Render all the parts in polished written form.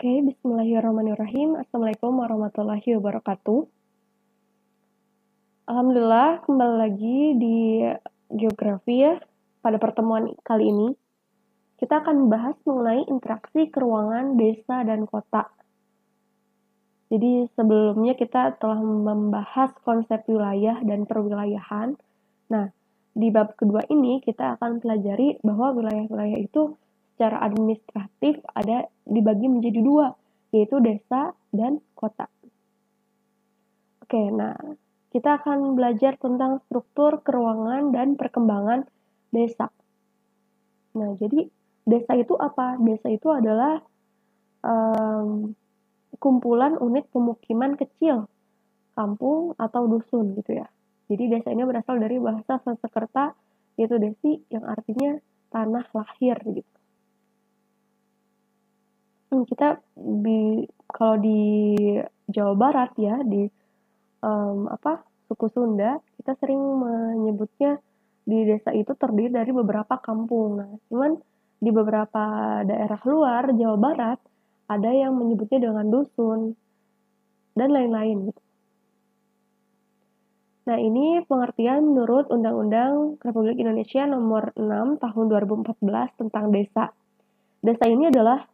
Oke, bismillahirrahmanirrahim. Assalamualaikum warahmatullahi wabarakatuh. Alhamdulillah, kembali lagi di geografi ya. Pada pertemuan kali ini, kita akan membahas mengenai interaksi keruangan desa dan kota. Jadi sebelumnya kita telah membahas konsep wilayah dan perwilayahan. Nah, di bab kedua ini kita akan pelajari bahwa wilayah-wilayah itu secara administratif ada dibagi menjadi dua, yaitu desa dan kota. Oke, nah kita akan belajar tentang struktur keruangan dan perkembangan desa. Nah, jadi desa itu apa? Desa itu adalah kumpulan unit pemukiman kecil, kampung atau dusun gitu ya. Jadi desa ini berasal dari bahasa Sanskerta yaitu desi yang artinya tanah lahir gitu. Kita kalau di Jawa Barat ya di suku Sunda, kita sering menyebutnya di desa itu terdiri dari beberapa kampung. Nah, cuman di beberapa daerah luar Jawa Barat ada yang menyebutnya dengan dusun dan lain-lain gitu. Nah, ini pengertian menurut Undang-Undang Republik Indonesia Nomor 6 Tahun 2014 tentang desa. Desa ini adalah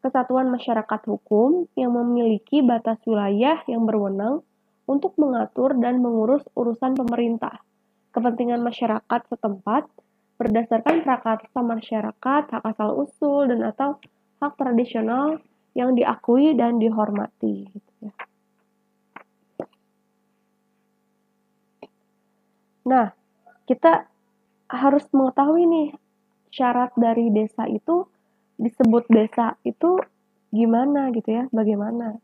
kesatuan masyarakat hukum yang memiliki batas wilayah yang berwenang untuk mengatur dan mengurus urusan pemerintah, kepentingan masyarakat setempat, berdasarkan prakarsa masyarakat, hak asal-usul, dan atau hak tradisional yang diakui dan dihormati. Gitu ya. Nah, kita harus mengetahui nih, syarat dari desa itu, disebut desa itu gimana gitu ya, bagaimana.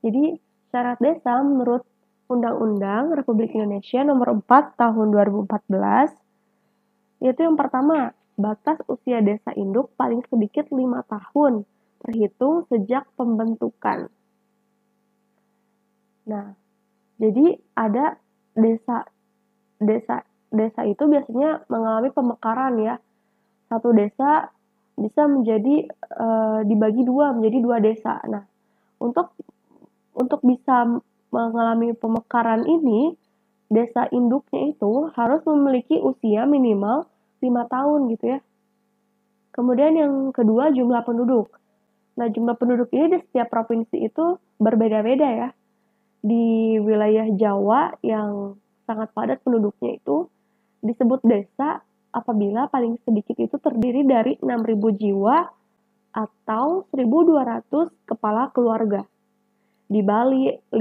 Jadi, syarat desa menurut Undang-Undang Republik Indonesia Nomor 4 Tahun 2014, yaitu yang pertama, batas usia desa induk paling sedikit 5 tahun, terhitung sejak pembentukan. Nah, jadi ada desa itu biasanya mengalami pemekaran ya. Satu desa bisa dibagi menjadi dua desa. Nah, untuk bisa mengalami pemekaran ini, desa induknya itu harus memiliki usia minimal 5 tahun gitu ya. Kemudian yang kedua, jumlah penduduk. Nah, jumlah penduduk ini di setiap provinsi itu berbeda-beda ya. Di wilayah Jawa yang sangat padat penduduknya itu disebut desa apabila paling sedikit itu terdiri dari 6.000 jiwa atau 1.200 kepala keluarga. Di Bali 5.000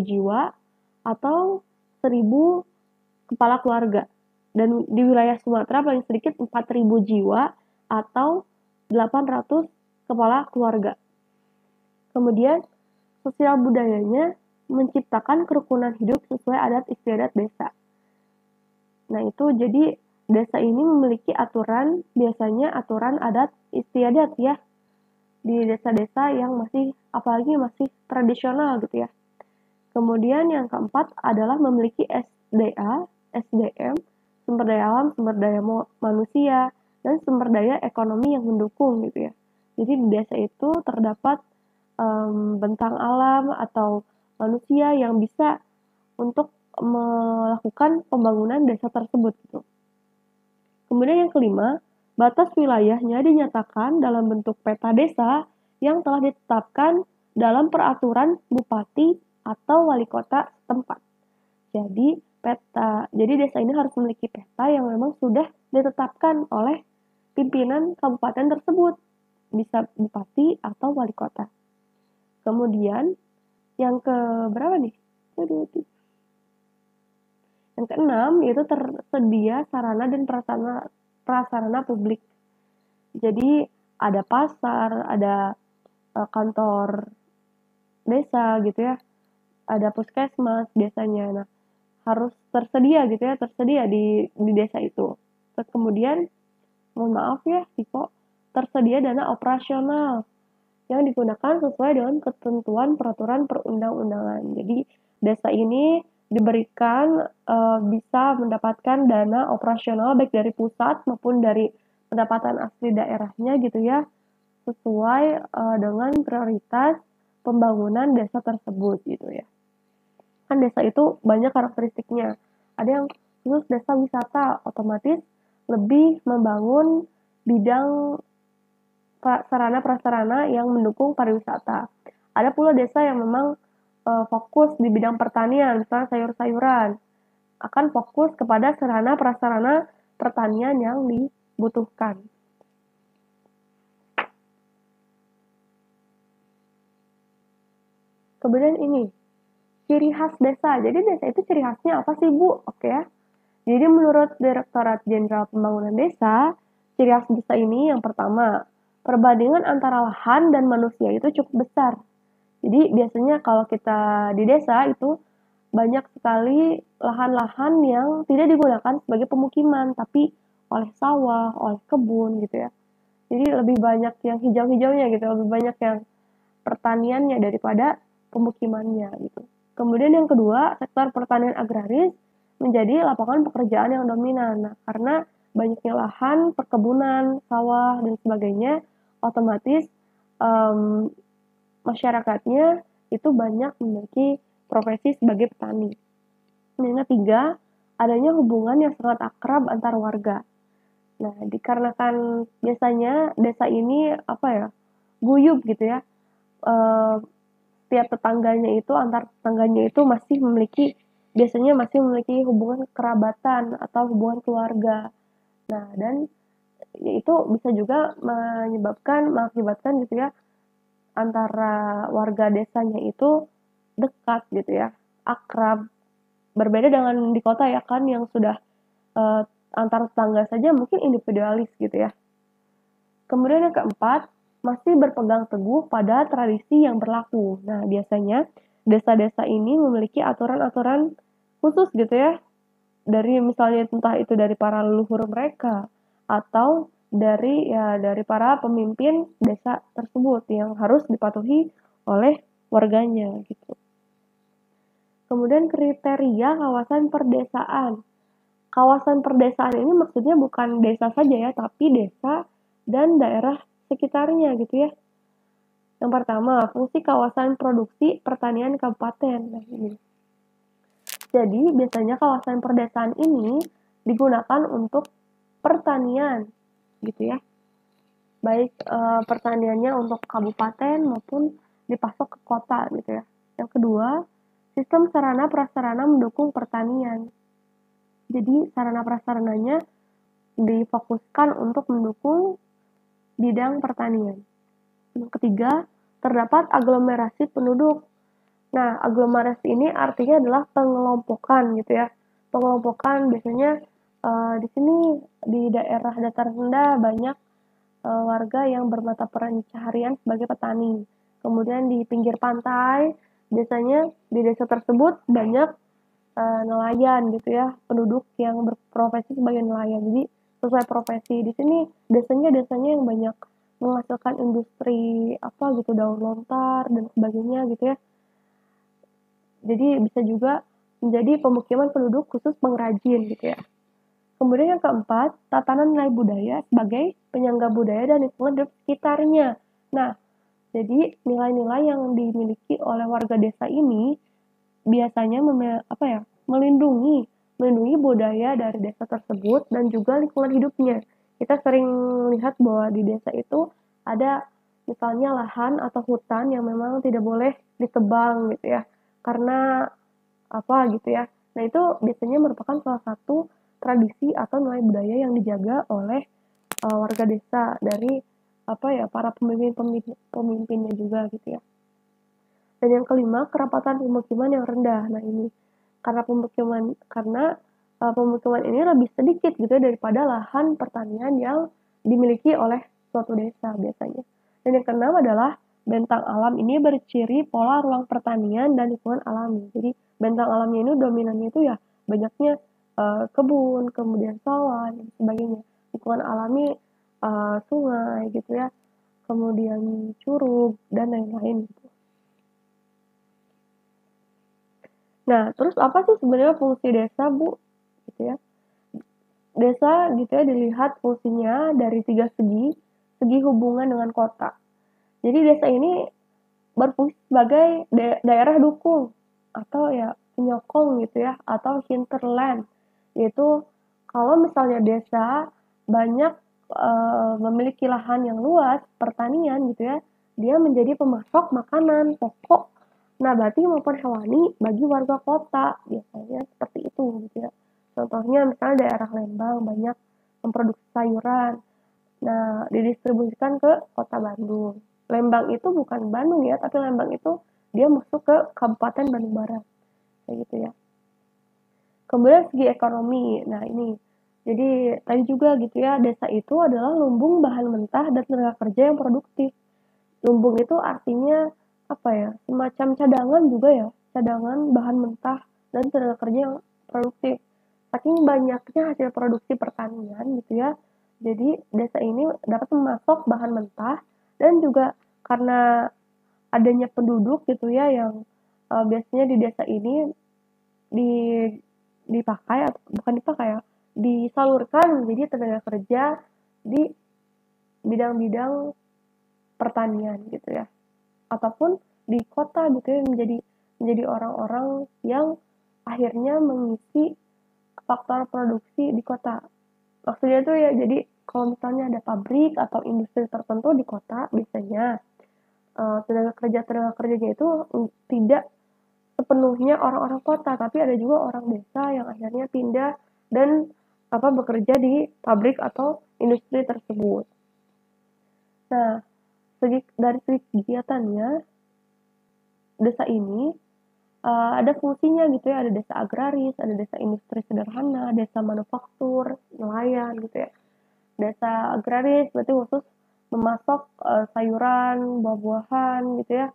jiwa atau 1.000 kepala keluarga. Dan di wilayah Sumatera paling sedikit 4.000 jiwa atau 800 kepala keluarga. Kemudian sosial budayanya menciptakan kerukunan hidup sesuai adat istiadat desa. Nah, itu jadi desa ini memiliki biasanya aturan adat istiadat ya. Di desa-desa yang apalagi masih tradisional gitu ya. Kemudian yang keempat adalah memiliki SDM, sumber daya alam, sumber daya manusia, dan sumber daya ekonomi yang mendukung gitu ya. Jadi di desa itu terdapat bentang alam atau manusia yang bisa untuk melakukan pembangunan desa tersebut gitu. Kemudian yang kelima, batas wilayahnya dinyatakan dalam bentuk peta desa yang telah ditetapkan dalam peraturan bupati atau wali kota setempat. Jadi desa ini harus memiliki peta yang memang sudah ditetapkan oleh pimpinan kabupaten tersebut, bisa bupati atau wali kota. Kemudian yang keberapa nih? Yang keenam yaitu tersedia sarana dan prasarana publik. Jadi ada pasar, ada kantor desa gitu ya, ada puskesmas biasanya. Nah, harus tersedia di desa itu. Terus kemudian, mohon maaf ya, tersedia dana operasional yang digunakan sesuai dengan ketentuan peraturan perundang-undangan. Jadi desa ini diberikan bisa mendapatkan dana operasional baik dari pusat maupun dari pendapatan asli daerahnya gitu ya, sesuai dengan prioritas pembangunan desa tersebut gitu ya. Kan desa itu banyak karakteristiknya. Ada yang khusus desa wisata, otomatis lebih membangun bidang sarana prasarana yang mendukung pariwisata. Ada pula desa yang memang fokus di bidang pertanian, misalnya sayur-sayuran, akan fokus kepada sarana prasarana pertanian yang dibutuhkan. Kemudian ini, ciri khas desa. Jadi desa itu ciri khasnya apa sih, Bu? Oke ya. Jadi menurut Direktorat Jenderal Pembangunan Desa, ciri khas desa ini yang pertama, perbandingan antara lahan dan manusia itu cukup besar. Jadi biasanya kalau kita di desa itu banyak sekali lahan-lahan yang tidak digunakan sebagai pemukiman, tapi oleh sawah, oleh kebun gitu ya. Jadi lebih banyak yang hijau-hijaunya gitu, lebih banyak yang pertaniannya daripada pemukimannya gitu. Kemudian yang kedua, sektor pertanian agraris menjadi lapangan pekerjaan yang dominan. Nah, karena banyaknya lahan, perkebunan, sawah, dan sebagainya, otomatis masyarakatnya itu banyak memiliki profesi sebagai petani. Yang ketiga, adanya hubungan yang sangat akrab antar warga. Nah, dikarenakan biasanya desa ini guyub gitu ya. Setiap tetangganya itu antar tetangganya itu biasanya masih memiliki hubungan kerabatan atau hubungan keluarga. Nah, dan itu bisa juga mengakibatkan gitu ya, antara warga desanya itu dekat gitu ya, akrab. Berbeda dengan di kota ya kan, yang sudah antar tetangga saja mungkin individualis gitu ya. Kemudian yang keempat, masih berpegang teguh pada tradisi yang berlaku. Nah, biasanya desa-desa ini memiliki aturan-aturan khusus gitu ya, dari misalnya entah itu dari para leluhur mereka atau dari para pemimpin desa tersebut yang harus dipatuhi oleh warganya gitu. Kemudian kriteria kawasan perdesaan. Kawasan perdesaan ini maksudnya bukan desa saja ya, tapi desa dan daerah sekitarnya gitu ya. Yang pertama, fungsi kawasan produksi pertanian kabupaten. Nah, ini. Jadi, biasanya kawasan perdesaan ini digunakan untuk pertanian gitu ya. Baik pertaniannya untuk kabupaten maupun dipasok ke kota gitu ya. Yang kedua, sistem sarana prasarana mendukung pertanian. Jadi sarana prasarananya difokuskan untuk mendukung bidang pertanian. Yang ketiga, terdapat aglomerasi penduduk. Nah, aglomerasi ini artinya adalah pengelompokan gitu ya. Pengelompokan biasanya di sini di daerah datar rendah banyak warga yang bermata pencaharian sebagai petani. Kemudian di pinggir pantai, biasanya di desa tersebut banyak nelayan gitu ya, penduduk yang berprofesi sebagai nelayan. Jadi sesuai profesi. Di sini desanya yang banyak menghasilkan industri gitu, daun lontar dan sebagainya gitu ya. Jadi bisa juga menjadi pemukiman penduduk khusus pengrajin gitu ya. Kemudian yang keempat, tatanan nilai budaya sebagai penyangga budaya dan lingkungan hidup sekitarnya. Nah, jadi nilai-nilai yang dimiliki oleh warga desa ini biasanya melindungi budaya dari desa tersebut dan juga lingkungan hidupnya. Kita sering lihat bahwa di desa itu ada misalnya lahan atau hutan yang memang tidak boleh ditebang gitu ya, karena gitu ya. Nah, itu biasanya merupakan salah satu tradisi atau nilai budaya yang dijaga oleh warga desa dari para pemimpinnya juga gitu ya. Dan yang kelima, kerapatan pemukiman yang rendah. Nah, ini karena pemukiman ini lebih sedikit gitu ya, daripada lahan pertanian yang dimiliki oleh suatu desa biasanya. Dan yang keenam adalah bentang alam ini berciri pola ruang pertanian dan lingkungan alami. Jadi bentang alamnya ini dominannya itu ya banyaknya kebun, kemudian sawah dan sebagainya. Lingkungan alami sungai gitu ya, kemudian curug dan lain-lain gitu. Nah, terus apa sih sebenarnya fungsi desa, Bu? Gitu ya. Desa gitu ya dilihat fungsinya dari 3 segi hubungan dengan kota. Jadi desa ini berfungsi sebagai daerah dukung atau ya penyokong gitu ya, atau hinterland, yaitu kalau misalnya desa banyak memiliki lahan yang luas pertanian gitu ya, dia menjadi pemasok makanan pokok nabati maupun hewani bagi warga kota, biasanya seperti itu gitu ya. Contohnya misalnya daerah Lembang banyak memproduksi sayuran, nah didistribusikan ke kota Bandung. Lembang itu bukan Bandung ya, tapi Lembang itu dia masuk ke Kabupaten Bandung Barat, kayak gitu ya. Kemudian segi ekonomi, nah ini, jadi tadi juga gitu ya, desa itu adalah lumbung bahan mentah dan tenaga kerja yang produktif. Lumbung itu artinya apa ya, semacam cadangan juga ya, cadangan bahan mentah dan tenaga kerja yang produktif. Saking banyaknya hasil produksi pertanian gitu ya, jadi desa ini dapat memasok bahan mentah dan juga karena adanya penduduk gitu ya yang biasanya di desa ini di dipakai atau bukan dipakai ya, disalurkan menjadi tenaga kerja di bidang-bidang pertanian gitu ya, ataupun di kota gitu ya, menjadi orang-orang yang akhirnya mengisi faktor produksi di kota. Maksudnya tuh ya, jadi kalau misalnya ada pabrik atau industri tertentu di kota, biasanya tenaga kerjanya itu tidak sepenuhnya orang-orang kota, tapi ada juga orang desa yang akhirnya pindah dan bekerja di pabrik atau industri tersebut. Nah, dari segi kegiatannya, desa ini ada fungsinya gitu ya, ada desa agraris, ada desa industri sederhana, desa manufaktur, nelayan gitu ya. Desa agraris berarti khusus memasok sayuran, buah-buahan gitu ya,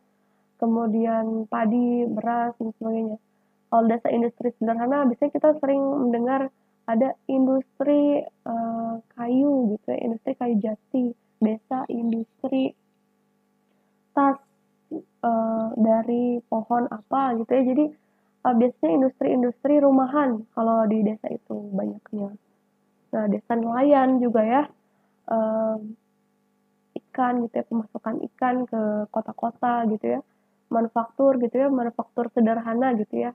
kemudian padi, beras, dan sebagainya. Kalau desa industri sederhana, biasanya kita sering mendengar ada industri kayu gitu ya, industri kayu jati, desa industri tas dari pohon apa gitu ya. Jadi biasanya industri-industri rumahan kalau di desa itu banyaknya. Nah, desa nelayan juga ya, ikan gitu ya, pemasukan ikan ke kota-kota gitu ya, manufaktur gitu ya, manufaktur sederhana gitu ya.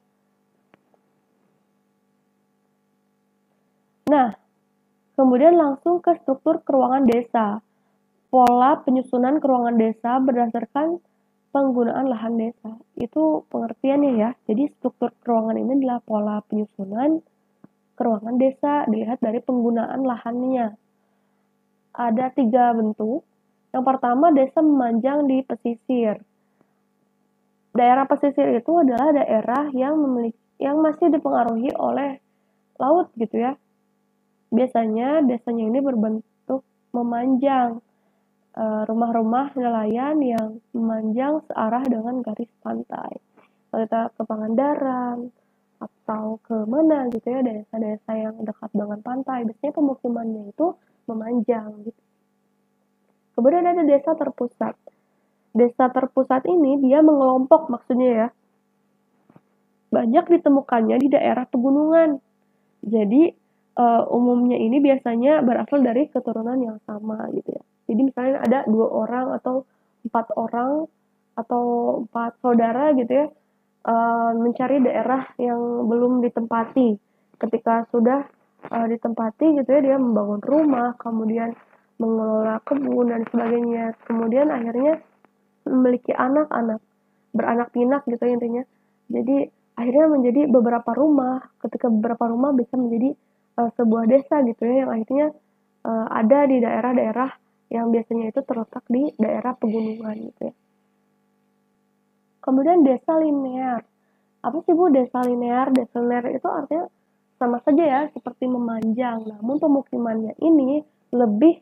Nah, kemudian langsung ke struktur keruangan desa. Pola penyusunan keruangan desa berdasarkan penggunaan lahan desa. Itu pengertiannya ya. Jadi struktur keruangan ini adalah pola penyusunan keruangan desa dilihat dari penggunaan lahannya. Ada 3 bentuk. Yang pertama, desa memanjang di pesisir. Daerah pesisir itu adalah daerah yang masih dipengaruhi oleh laut gitu ya. Biasanya desanya ini berbentuk memanjang, rumah-rumah nelayan yang memanjang searah dengan garis pantai. Kalau kita ke Pangandaran atau ke mana gitu ya, desa-desa yang dekat dengan pantai, biasanya pemukimannya itu memanjang gitu. Kemudian ada desa terpusat. Desa terpusat ini dia mengelompok, maksudnya ya, banyak ditemukannya di daerah pegunungan. Jadi umumnya ini biasanya berasal dari keturunan yang sama gitu ya. Jadi misalnya ada 2 orang atau 4 orang atau 4 saudara gitu ya, mencari daerah yang belum ditempati. Ketika sudah ditempati gitu ya, dia membangun rumah, kemudian mengelola kebun dan sebagainya. Kemudian akhirnya memiliki anak-anak, beranak pinak gitu ya intinya. Jadi akhirnya menjadi beberapa rumah. Ketika beberapa rumah bisa menjadi sebuah desa gitu ya, yang akhirnya ada di daerah-daerah yang biasanya itu terletak di daerah pegunungan gitu ya. Kemudian desa linear. Apa sih Bu desa linear? Desa linear itu artinya sama saja ya seperti memanjang. Namun pemukimannya ini lebih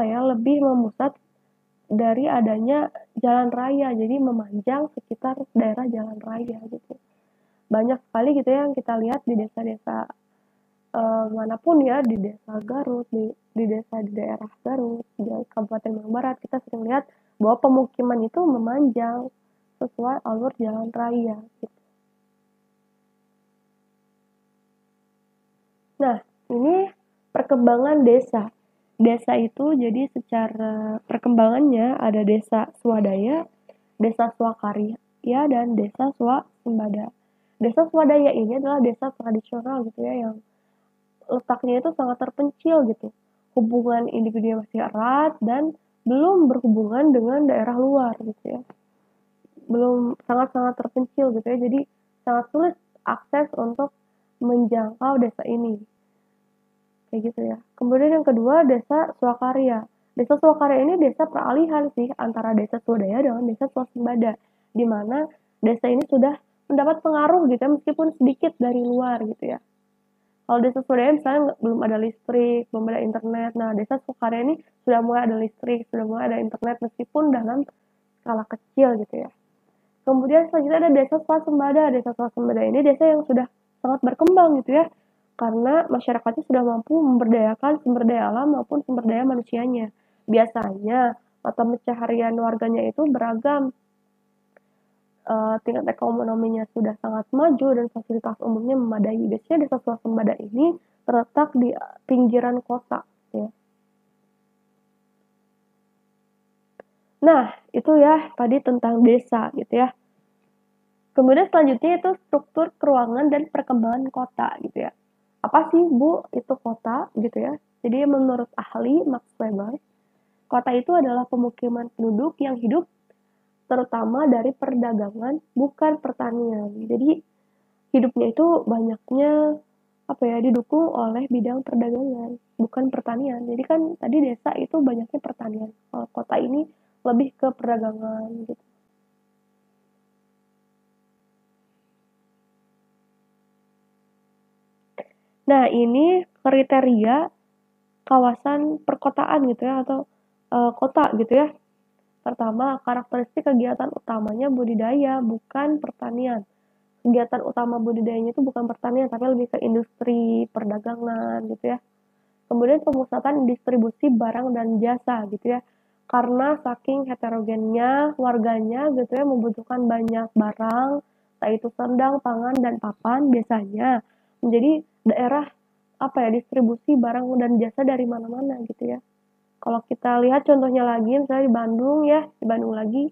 lebih memusat dari adanya jalan raya. Jadi memanjang sekitar daerah jalan raya gitu. Banyak sekali gitu ya yang kita lihat di desa-desa manapun ya, di desa Garut, di desa di daerah Garut, di Kabupaten Bandung Barat, kita sering lihat bahwa pemukiman itu memanjang sesuai alur jalan raya gitu. Nah, ini perkembangan desa. desa itu jadi secara perkembangannya ada desa swadaya, desa swakarya, dan desa swasembada. Desa swadaya ini adalah desa tradisional gitu ya, yang letaknya itu sangat terpencil gitu. Hubungan individu masih erat dan belum berhubungan dengan daerah luar gitu ya. Belum, sangat-sangat terpencil gitu ya. Jadi sangat sulit akses untuk menjangkau desa ini. Kayak gitu ya. Kemudian yang kedua, desa swakarya. Desa swakarya ini desa peralihan sih antara desa swadaya dengan desa swasembada, di mana desa ini sudah mendapat pengaruh gitu ya, meskipun sedikit dari luar gitu ya. Kalau desa swadaya misalnya belum ada listrik, belum ada internet. Nah, desa swakarya ini sudah mulai ada listrik, sudah mulai ada internet meskipun dalam skala kecil gitu ya. Kemudian selanjutnya ada desa swasembada. Desa swasembada ini desa yang sudah sangat berkembang gitu ya, karena masyarakatnya sudah mampu memberdayakan sumber daya alam maupun sumber daya manusianya. Biasanya mata pencaharian warganya itu beragam, tingkat ekonominya sudah sangat maju dan fasilitas umumnya memadai. Biasanya desa swasembada ini terletak di pinggiran kota ya. Nah, itu ya tadi tentang desa gitu ya. Kemudian selanjutnya itu struktur keruangan dan perkembangan kota gitu ya. Apa sih Bu itu kota gitu ya? Jadi menurut ahli Max Weber, kota itu adalah pemukiman penduduk yang hidup terutama dari perdagangan, bukan pertanian. Jadi hidupnya itu banyaknya didukung oleh bidang perdagangan, bukan pertanian. Jadi kan tadi desa itu banyaknya pertanian. Kalau kota ini lebih ke perdagangan gitu. Nah, ini kriteria kawasan perkotaan gitu ya, atau kota gitu ya. Pertama, karakteristik kegiatan utamanya budidaya, bukan pertanian. Kegiatan utama budidayanya itu bukan pertanian, tapi lebih ke industri, perdagangan gitu ya. Kemudian pemusatan distribusi barang dan jasa gitu ya. Karena saking heterogennya warganya gitu ya, membutuhkan banyak barang, entah itu sandang, pangan, dan papan, biasanya menjadi daerah distribusi barang dan jasa dari mana-mana gitu ya. Kalau kita lihat contohnya lagi, misalnya di Bandung ya, di Bandung lagi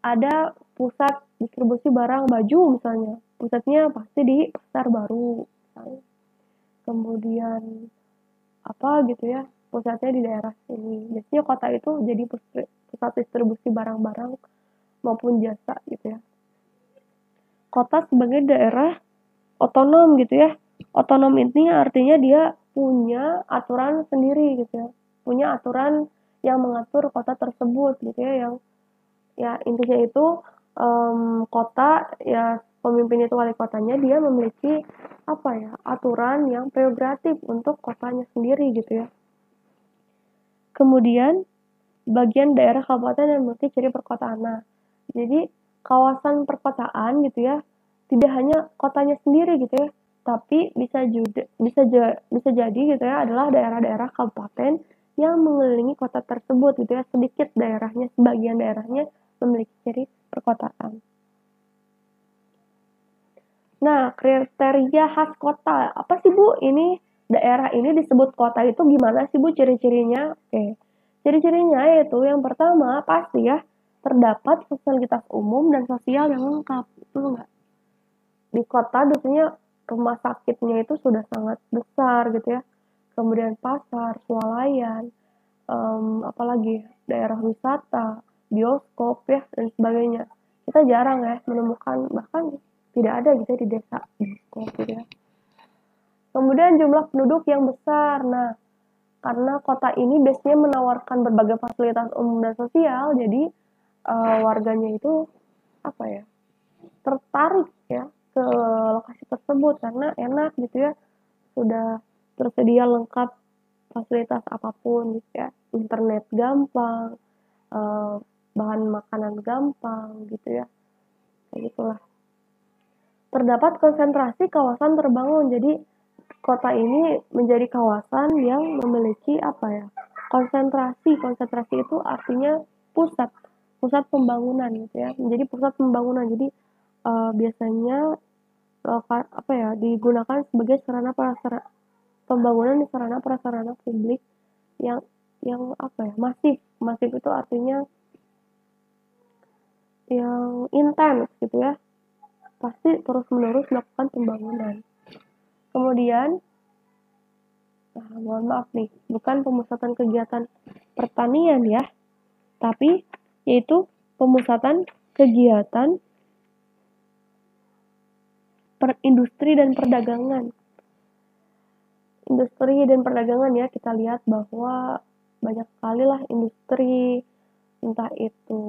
ada pusat distribusi barang baju misalnya. Pusatnya pasti di Pasar Baru misalnya. Kemudian gitu ya, pusatnya di daerah sini. Biasanya kota itu jadi pusat distribusi barang-barang maupun jasa gitu ya. Kota sebagai daerah otonom gitu ya. Otonom ini artinya dia punya aturan sendiri gitu ya. Punya aturan yang mengatur kota tersebut gitu ya, yang ya intinya itu kota ya, pemimpin itu wali kotanya, dia memiliki aturan yang prerogatif untuk kotanya sendiri gitu ya. Kemudian bagian daerah kabupaten yang memiliki ciri perkotaan. Nah, jadi kawasan perkotaan gitu ya, tidak hanya kotanya sendiri gitu ya, tapi bisa jadi gitu ya, adalah daerah-daerah kabupaten yang mengelilingi kota tersebut gitu ya. Sedikit daerahnya, sebagian daerahnya memiliki ciri perkotaan. Nah, kriteria khas kota. Apa sih Bu, ini daerah ini disebut kota itu gimana sih Bu ciri-cirinya? Oke. Ciri-cirinya yaitu yang pertama pasti ya, terdapat fasilitas umum dan sosial yang lengkap. Betul nggak? Di kota biasanya rumah sakitnya itu sudah sangat besar gitu ya. Kemudian pasar, swalayan, apalagi daerah wisata, bioskop ya, dan sebagainya. Kita jarang ya menemukan, bahkan tidak ada gitu ya di desa bioskop gitu ya. Kemudian jumlah penduduk yang besar. Nah, karena kota ini biasanya menawarkan berbagai fasilitas umum dan sosial, jadi warganya itu tertarik ya ke lokasi tersebut karena enak gitu ya, sudah tersedia lengkap fasilitas apapun gitu ya, internet gampang, bahan makanan gampang gitu ya, kayak gitulah. Terdapat konsentrasi kawasan terbangun, jadi kota ini menjadi kawasan yang memiliki konsentrasi itu artinya pusat pembangunan gitu ya, menjadi pusat pembangunan. Jadi biasanya digunakan sebagai sarana prasarana pembangunan di sarana prasarana publik yang apa ya, masif itu artinya yang intens gitu ya, pasti terus menerus melakukan pembangunan. Kemudian mohon maaf nih, bukan pemusatan kegiatan pertanian ya, tapi yaitu pemusatan kegiatan industri dan perdagangan. Industri dan perdagangan ya, kita lihat bahwa banyak sekali lah industri, entah itu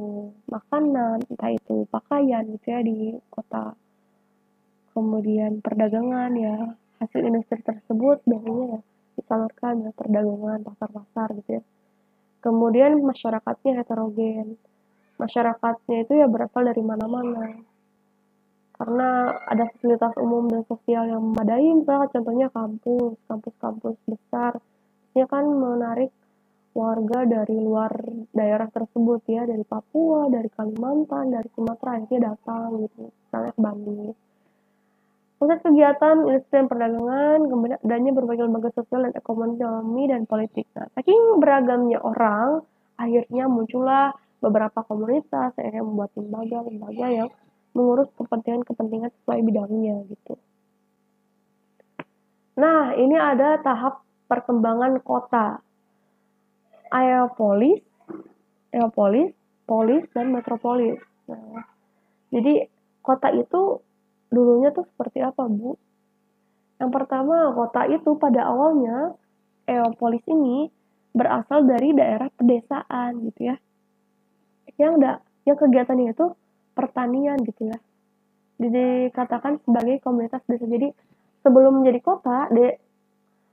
makanan, entah itu pakaian gitu ya di kota. Kemudian perdagangan ya, hasil industri tersebut biasanya ya disalurkan ya perdagangan, pasar-pasar gitu ya. Kemudian masyarakatnya heterogen. Masyarakatnya itu ya berasal dari mana-mana. Karena ada fasilitas umum dan sosial yang memadai, misalnya contohnya kampus besar, ini kan menarik warga dari luar daerah tersebut ya, dari Papua, dari Kalimantan, dari Sumatera, akhirnya datang gitu, misalnya ke Bandung. Pusat kegiatan industri dan perdagangan, kemudian adanya berbagai lembaga sosial dan ekonomi dan politik. Nah, saking beragamnya orang, akhirnya muncullah beberapa komunitas yang membuat lembaga yang mengurus kepentingan-kepentingan sesuai bidangnya gitu. Nah, ini ada tahap perkembangan kota. Aeopolis, polis, dan metropolis. Nah, jadi kota itu dulunya tuh seperti apa, Bu? Yang pertama, kota itu pada awalnya, Eopolis ini berasal dari daerah pedesaan gitu ya. Yang kegiatannya itu pertanian gitu ya. Dikatakan sebagai komunitas desa. Jadi sebelum menjadi kota,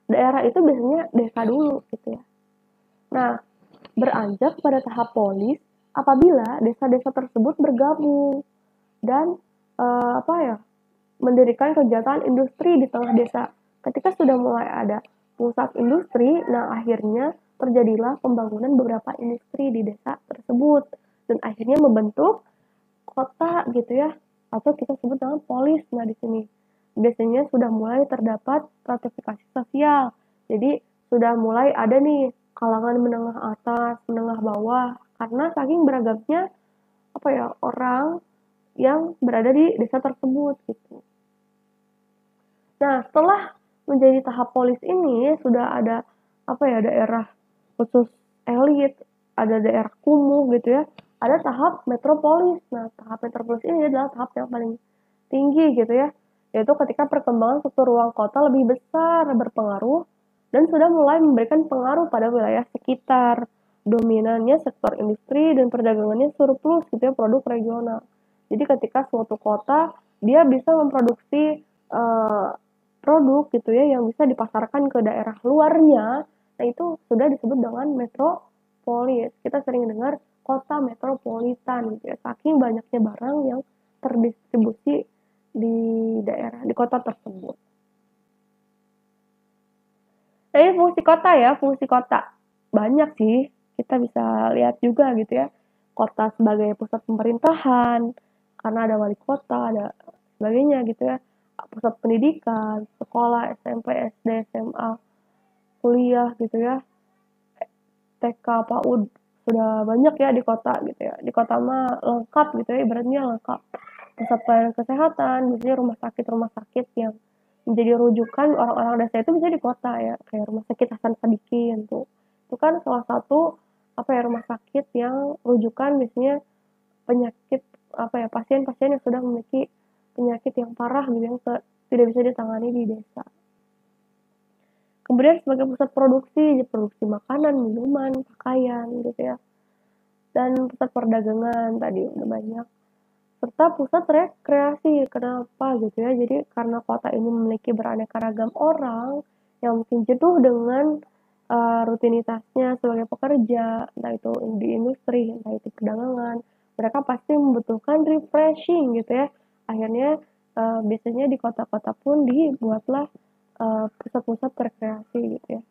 daerah itu biasanya desa dulu gitu ya. Nah, beranjak pada tahap polis apabila desa-desa tersebut bergabung dan mendirikan kegiatan industri di tengah desa. Ketika sudah mulai ada pusat industri, nah akhirnya terjadilah pembangunan beberapa industri di desa tersebut dan akhirnya membentuk kota gitu ya, atau kita sebut dengan polis. Nah di sini biasanya sudah mulai terdapat stratifikasi sosial, jadi sudah mulai ada nih kalangan menengah atas, menengah bawah, karena saking beragamnya orang yang berada di desa tersebut gitu. Nah, setelah menjadi tahap polis ini sudah ada daerah khusus elit, ada daerah kumuh gitu ya, ada tahap metropolis. Nah, tahap metropolis ini adalah tahap yang paling tinggi gitu ya, yaitu ketika perkembangan struktur ruang kota lebih besar berpengaruh dan sudah mulai memberikan pengaruh pada wilayah sekitar. Dominannya sektor industri dan perdagangannya surplus gitu ya, produk regional. Jadi ketika suatu kota dia bisa memproduksi produk gitu ya yang bisa dipasarkan ke daerah luarnya, nah itu sudah disebut dengan metropolis. Kita sering dengar kota metropolitan gitu ya, saking banyaknya barang yang terdistribusi di kota tersebut. Nah ini fungsi kota ya, fungsi kota banyak sih, kita bisa lihat juga gitu ya, kota sebagai pusat pemerintahan karena ada wali kota, ada sebagainya gitu ya, pusat pendidikan, sekolah, SMP, SD, SMA, kuliah gitu ya, TK, PAUD, sudah banyak ya di kota gitu ya. Di kota mah lengkap gitu ya, ibaratnya lengkap. Pusat pelayanan kesehatan, biasanya rumah sakit yang menjadi rujukan orang-orang desa itu bisa di kota ya, kayak rumah sakit Hasan Sadikin tuh. Itu kan salah satu rumah sakit yang rujukan biasanya penyakit pasien-pasien yang sudah memiliki penyakit yang parah gitu yang tidak bisa ditangani di desa. Kemudian sebagai pusat produksi makanan, minuman, pakaian gitu ya. Dan pusat perdagangan tadi udah banyak. Serta pusat rekreasi. Kenapa gitu ya? Jadi karena kota ini memiliki beraneka ragam orang yang mungkin jenuh dengan rutinitasnya sebagai pekerja, entah itu di industri, entah itu perdagangan, mereka pasti membutuhkan refreshing gitu ya. Akhirnya biasanya di kota-kota pun dibuatlah pusat-pusat rekreasi gitu ya.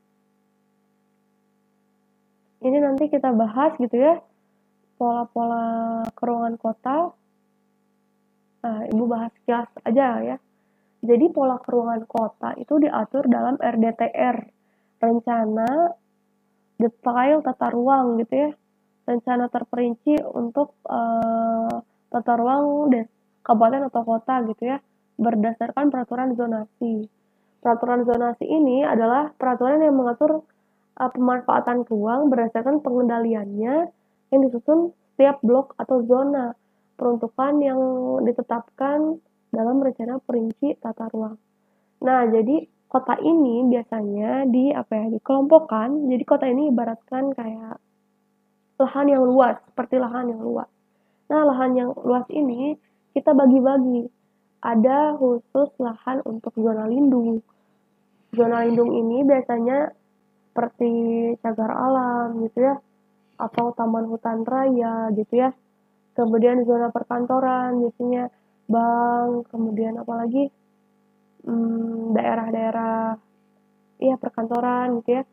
Ini nanti kita bahas gitu ya, pola-pola keruangan kota. Nah, Ibu bahas kilas aja ya. Jadi pola keruangan kota itu diatur dalam RDTR, Rencana detail tata ruang gitu ya, rencana terperinci untuk tata ruang kabupaten atau kota gitu ya, berdasarkan peraturan zonasi. Peraturan zonasi ini adalah peraturan yang mengatur pemanfaatan ruang berdasarkan pengendaliannya yang disusun setiap blok atau zona peruntukan yang ditetapkan dalam rencana perinci tata ruang. Nah, jadi kota ini biasanya dikelompokkan. Jadi kota ini ibaratkan kayak lahan yang luas, seperti lahan yang luas. Nah, lahan yang luas ini kita bagi-bagi. Ada khusus lahan untuk zona lindung. Zona lindung ini biasanya seperti cagar alam gitu ya, atau taman hutan raya gitu ya. Kemudian zona perkantoran biasanya bank, kemudian apalagi daerah-daerah ya perkantoran gitu ya.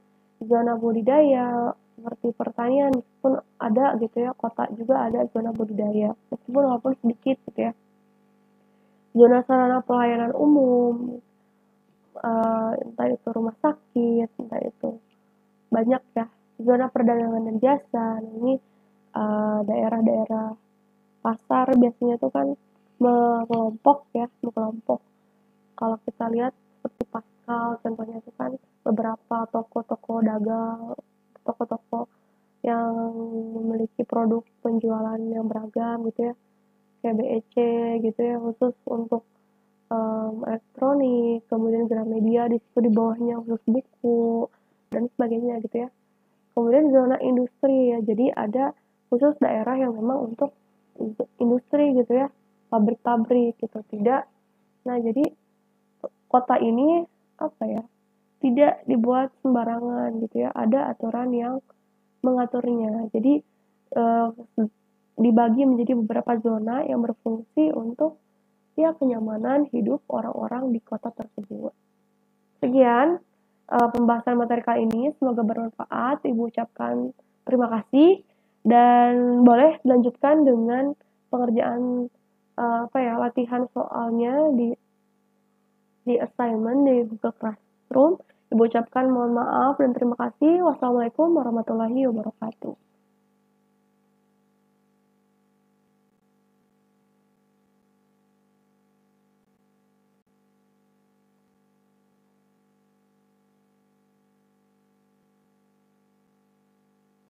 Zona budidaya seperti pertanian pun ada gitu ya, kota juga ada zona budidaya meskipun walaupun sedikit gitu ya. Zona sarana pelayanan umum, entah itu rumah sakit, entah itu banyak ya. Zona perdagangan dan jasa, nah ini daerah-daerah pasar biasanya tuh kan mengelompok. Kalau kita lihat seperti Pascal contohnya itu kan beberapa toko-toko dagang, toko-toko yang memiliki produk penjualan yang beragam gitu ya, kayak BEC gitu ya, khusus untuk elektronik, kemudian Gramedia di situ di bawahnya khusus buku dan sebagainya gitu ya. Kemudian zona industri ya, jadi ada khusus daerah yang memang untuk industri gitu ya, pabrik-pabrik gitu, tidak. Nah, jadi kota ini tidak dibuat sembarangan gitu ya, ada aturan yang mengaturnya. Jadi eh, dibagi menjadi beberapa zona yang berfungsi untuk ya kenyamanan hidup orang-orang di kota tersebut. Sekian pembahasan materi kali ini, semoga bermanfaat. Ibu ucapkan terima kasih dan boleh dilanjutkan dengan pengerjaan latihan soalnya di assignment di Google Classroom. Ibu ucapkan mohon maaf dan terima kasih. Wassalamualaikum warahmatullahi wabarakatuh.